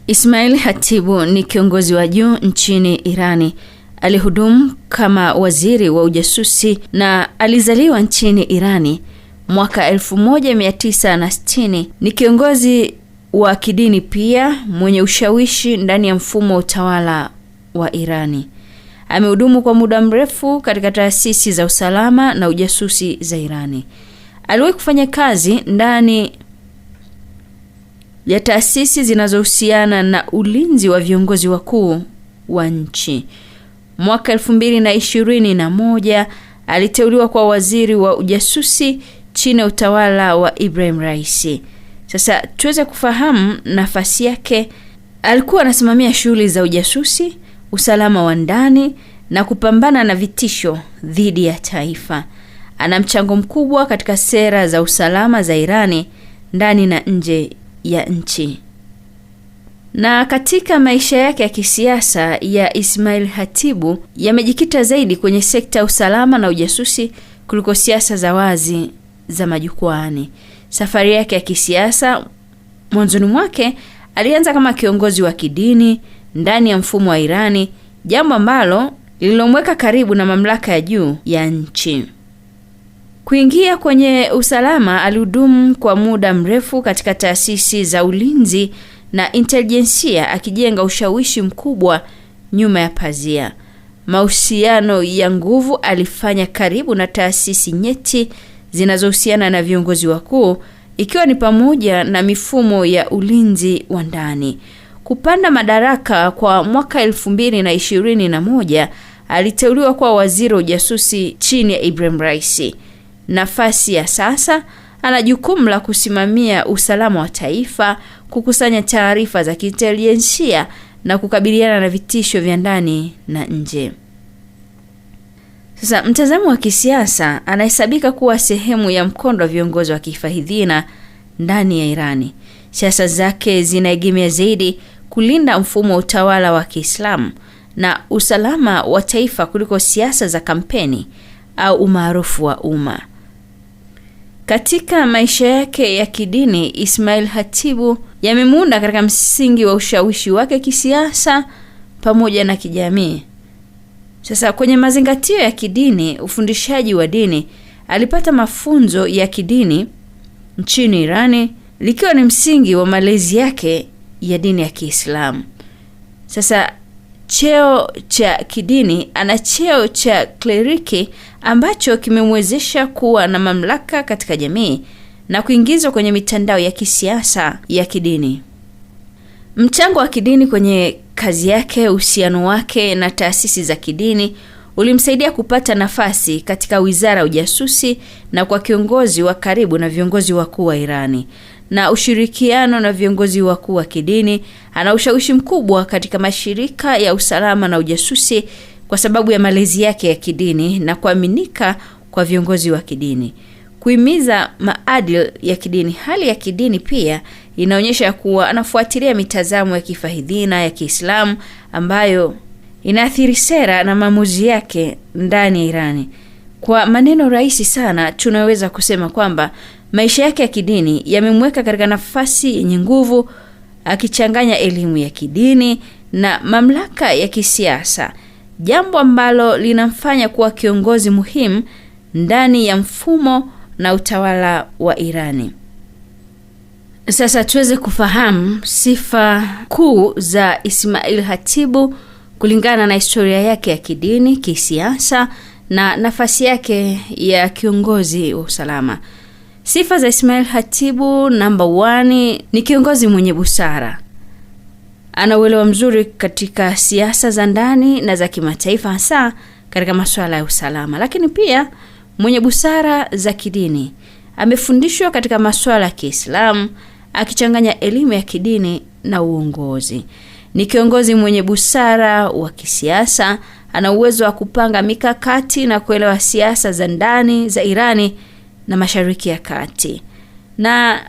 Ismail Hatibu ni kiongozi wa juu nchini Irani. Alihudumu kama waziri wa ujasusi na alizaliwa nchini Irani mwaka 1960. Ni kiongozi wa kidini pia mwenye ushawishi ndani ya mfumo wa utawala wa Irani. Amehudumu kwa muda mrefu katika taasisi za usalama na ujasusi za Irani. Aliwahi kufanya kazi ndani ya taasisi zinazohusiana na ulinzi wa viongozi wakuu wa nchi. Mwaka 2021 aliteuliwa kwa waziri wa ujasusi chini ya utawala wa Ibrahim Raisi. Sasa tuweze kufahamu nafasi yake. Alikuwa anasimamia shughuli za ujasusi, usalama wa ndani na kupambana na vitisho dhidi ya taifa. Ana mchango mkubwa katika sera za usalama za Irani ndani na nje ya nchi. Na katika maisha yake ya kisiasa ya Ismail Hatibu yamejikita zaidi kwenye sekta ya usalama na ujasusi kuliko siasa za wazi za majukwaani. Safari yake ya kisiasa, mwanzoni mwake alianza kama kiongozi wa kidini ndani ya mfumo wa Irani, jambo ambalo lililomweka karibu na mamlaka ya juu ya nchi. Kuingia kwenye usalama, alihudumu kwa muda mrefu katika taasisi za ulinzi na intelijensia, akijenga ushawishi mkubwa nyuma ya pazia. Mahusiano ya nguvu alifanya karibu na taasisi nyeti zinazohusiana na viongozi wakuu, ikiwa ni pamoja na mifumo ya ulinzi wa ndani. Kupanda madaraka kwa mwaka 2021, aliteuliwa kwa waziri wa ujasusi chini ya Ibrahim Raisi. Nafasi ya sasa, ana jukumu la kusimamia usalama wa taifa, kukusanya taarifa za kiintelijensia na kukabiliana na vitisho vya ndani na nje. Sasa mtazamo wa kisiasa, anahesabika kuwa sehemu ya mkondo wa viongozi wa kifahidhina ndani ya Irani. Siasa zake zinaegemea zaidi kulinda mfumo wa utawala wa Kiislamu na usalama wa taifa kuliko siasa za kampeni au umaarufu wa umma. Katika maisha yake ya kidini, Ismail Hatibu yamemuunda katika msingi wa ushawishi wake kisiasa pamoja na kijamii. Sasa kwenye mazingatio ya kidini, ufundishaji wa dini, alipata mafunzo ya kidini nchini Irani, likiwa ni msingi wa malezi yake ya dini ya Kiislamu. Sasa cheo cha kidini, ana cheo cha kleriki ambacho kimemwezesha kuwa na mamlaka katika jamii na kuingizwa kwenye mitandao ya kisiasa ya kidini. Mchango wa kidini kwenye kazi yake, uhusiano wake na taasisi za kidini ulimsaidia kupata nafasi katika wizara ya ujasusi na kwa kiongozi wa karibu na viongozi wakuu wa Irani. Na ushirikiano na viongozi wakuu wa kidini, ana ushawishi mkubwa katika mashirika ya usalama na ujasusi kwa sababu ya malezi yake ya kidini na kuaminika kwa viongozi wa kidini. Kuhimiza maadili ya kidini. Hali ya kidini pia inaonyesha kuwa anafuatilia mitazamo ya kifahidhina ya Kiislamu ambayo inaathiri sera na maamuzi yake ndani ya Irani. Kwa maneno rahisi sana, tunaweza kusema kwamba maisha yake ya kidini yamemweka katika nafasi yenye nguvu, akichanganya elimu ya kidini na mamlaka ya kisiasa, jambo ambalo linamfanya kuwa kiongozi muhimu ndani ya mfumo na utawala wa Irani. Sasa tuweze kufahamu sifa kuu za Ismail Hatibu kulingana na historia yake ya kidini, kisiasa na nafasi yake ya kiongozi wa usalama. Sifa za Ismail Hatibu. Number 1, ni kiongozi mwenye busara. Ana uelewa mzuri katika siasa za ndani na za kimataifa, hasa katika masuala ya usalama, lakini pia mwenye busara za kidini. Amefundishwa katika masuala ya Kiislamu, akichanganya elimu ya kidini na uongozi. Ni kiongozi mwenye busara wa kisiasa, ana uwezo wa kupanga mikakati na kuelewa siasa za ndani za Irani na Mashariki ya Kati. Na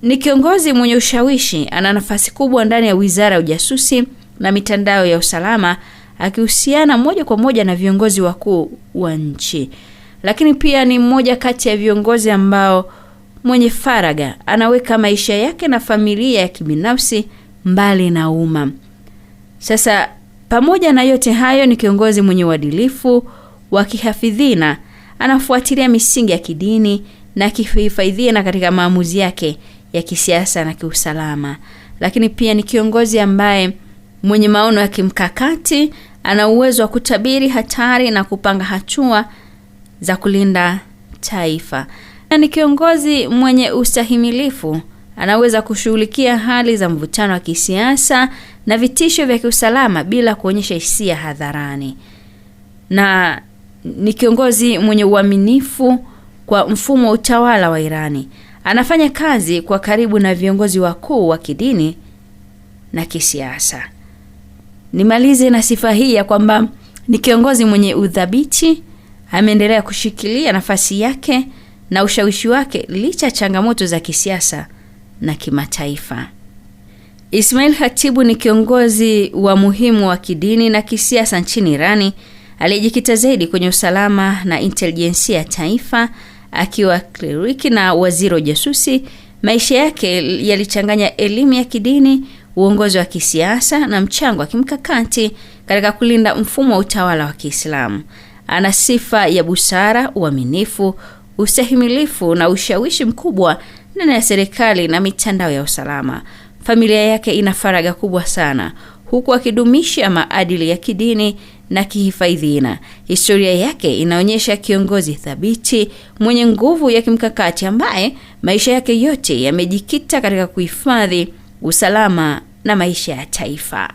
ni kiongozi mwenye ushawishi, ana nafasi kubwa ndani ya wizara ya ujasusi na mitandao ya usalama, akihusiana moja kwa moja na viongozi wakuu wa nchi. Lakini pia ni mmoja kati ya viongozi ambao mwenye faraga, anaweka maisha yake na familia ya kibinafsi mbali na umma. Sasa pamoja na yote hayo, ni kiongozi mwenye uadilifu wa kihafidhina, anafuatilia misingi ya kidini na kihifadhina katika maamuzi yake ya kisiasa na kiusalama. Lakini pia ni kiongozi ambaye mwenye maono ya kimkakati, ana uwezo wa kutabiri hatari na kupanga hatua za kulinda taifa. Na ni kiongozi mwenye ustahimilifu, anaweza kushughulikia hali za mvutano wa kisiasa na vitisho vya kiusalama bila kuonyesha hisia hadharani. Na ni kiongozi mwenye uaminifu kwa mfumo wa utawala wa Irani. Anafanya kazi kwa karibu na viongozi wakuu wa kidini na kisiasa. Nimalize na sifa hii ya kwamba ni kiongozi mwenye udhabiti, ameendelea kushikilia nafasi yake na ushawishi wake licha changamoto za kisiasa na kimataifa. Ismail Khatibu ni kiongozi wa muhimu wa kidini na kisiasa nchini Irani, aliyejikita zaidi kwenye usalama na intelijensia ya taifa. Akiwa kleriki na waziri wa jasusi, maisha yake yalichanganya elimu ya kidini, uongozi wa kisiasa na mchango wa kimkakati katika kulinda mfumo wa utawala wa Kiislamu. Ana sifa ya busara, uaminifu, ustahimilifu na ushawishi mkubwa ndani ya serikali na mitandao ya usalama. Familia yake ina faraga kubwa sana, huku akidumisha maadili ya kidini na kihifadhina. Historia yake inaonyesha kiongozi thabiti mwenye nguvu ya kimkakati ambaye maisha yake yote yamejikita katika kuhifadhi usalama na maisha ya taifa.